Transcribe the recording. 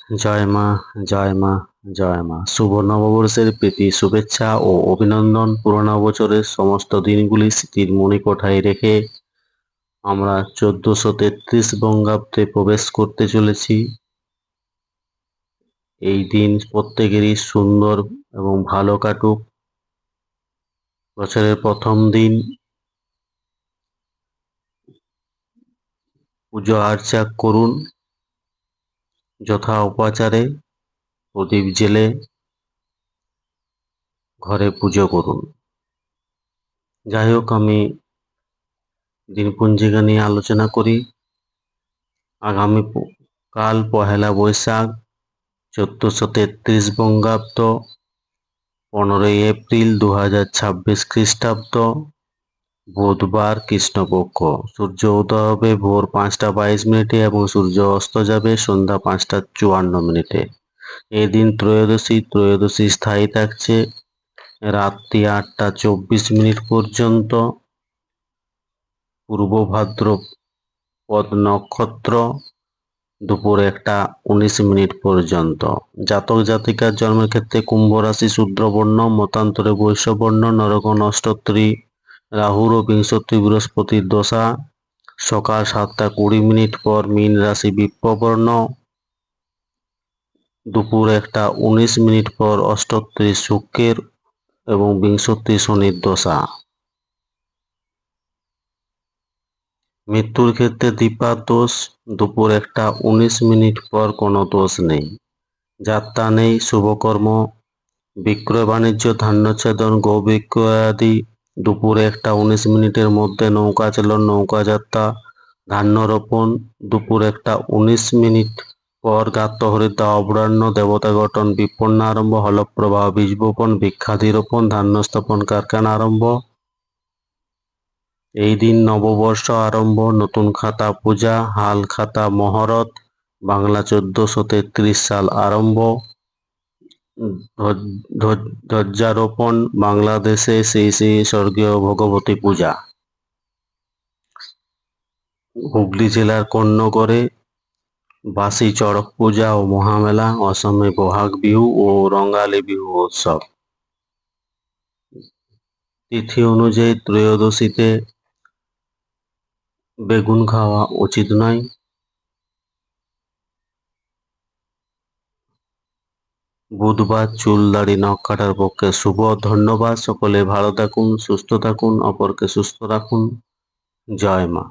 জয় মা, জয় মা, জয় মা। শুভ নববর্ষের প্রীতি শুভেচ্ছা ও অভিনন্দন। পুরোনো বছরের সমস্ত দিনগুলি স্মৃতির মণিকোঠায় রেখে আমরা 1433 বঙ্গাব্দে প্রবেশ করতে চলেছি। এই দিন প্রত্যেকেরই সুন্দর এবং ভালো কাটুক। বছরের প্রথম দিন পুজো আর্চা করুন যথা উপাচারে, প্রদীপ জেলে ঘরে পুজো করুন। যাই হোক, আমি দিনপঞ্জিকা নিয়ে আলোচনা করি। আগামী কাল পহেলা বৈশাখ 1433 বঙ্গাব্দ, 15ই এপ্রিল 2026 খ্রিস্টাব্দ, বুধবার, কৃষ্ণপক্ষ। সূর্য উদয় হবে ভোর 5টা 22 মিনিটে এবং সূর্য অস্ত যাবে সন্ধ্যা 5টা 54 মিনিটে। এদিন ত্রয়োদশী স্থায়ী থাকছে রাত্রি 8টা 24 মিনিট পর্যন্ত। পূর্ব ভাদ্রপদ নক্ষত্র দুপুর 1টা 19 মিনিট পর্যন্ত। জাতক জাতিকার জন্মের ক্ষেত্রে কুম্ভ রাশি শূদ্রবর্ণ, মতান্তরে বৈশ্যবর্ণ, নরগণ অষ্টত্রী রাহুর ও বিংশতি বৃহস্পতির দশা। সকাল 7টা 20 মিনিট পর মীন রাশি বিপ্রবর্ণ, দুপুর 1টা 19 মিনিট পর অষ্টত্রী শুক্রের এবং বিংশতি শনির দশা। মৃত্যুর ক্ষেত্রে দ্বিপাদ দোষ, দুপুর 1টা 19 মিনিট পর কোনো দোষ নেই। যাত্রা নেই, শুভকর্ম, বিক্রয় বাণিজ্য, ধান্যচ্ছেদন, গোবিক্রয় আদি দুপুর 1টা 19 মিনিটের মধ্যে নৌকা চালন, নৌকা যাত্রা, ধান্য রোপণ দুপুর 1টা 19 মিনিট পর, গাত্র হরিদ্রা অপরাহ্ন, দেবতা গঠন, বিপন্ন আরম্ভ, হলপ্রবাহ, বীজ বপন, বৃক্ষাদি রোপণ, ধান্য স্থাপন, কারখানা আরম্ভ। এই দিন নববর্ষ আরম্ভ, নতুন খাতা পূজা, হাল খাতা মহরত, বাংলা 1433 সাল আরম্ভ, ধ্বজারোপণ, বাংলাদেশে শ্রী শ্রী স্বর্গীয় ভগবতী পূজা। হুগলি জেলার কোন্নগরে বাসি চড়ক পূজা ও মহামেলা, অসমে বহাগ বিহু ও রঙালী বিহু উৎসব। তিথি অনুযায়ী ত্রয়োদশীতে বেগুন খাওয়া উচিত নয়। বুধবার চুল দাড়ি নখ কাটার পক্ষে শুভ। ধন্যবাদ। সকলে ভালো থাকুন, সুস্থ থাকুন, অপরকে সুস্থ রাখুন। জয় মা।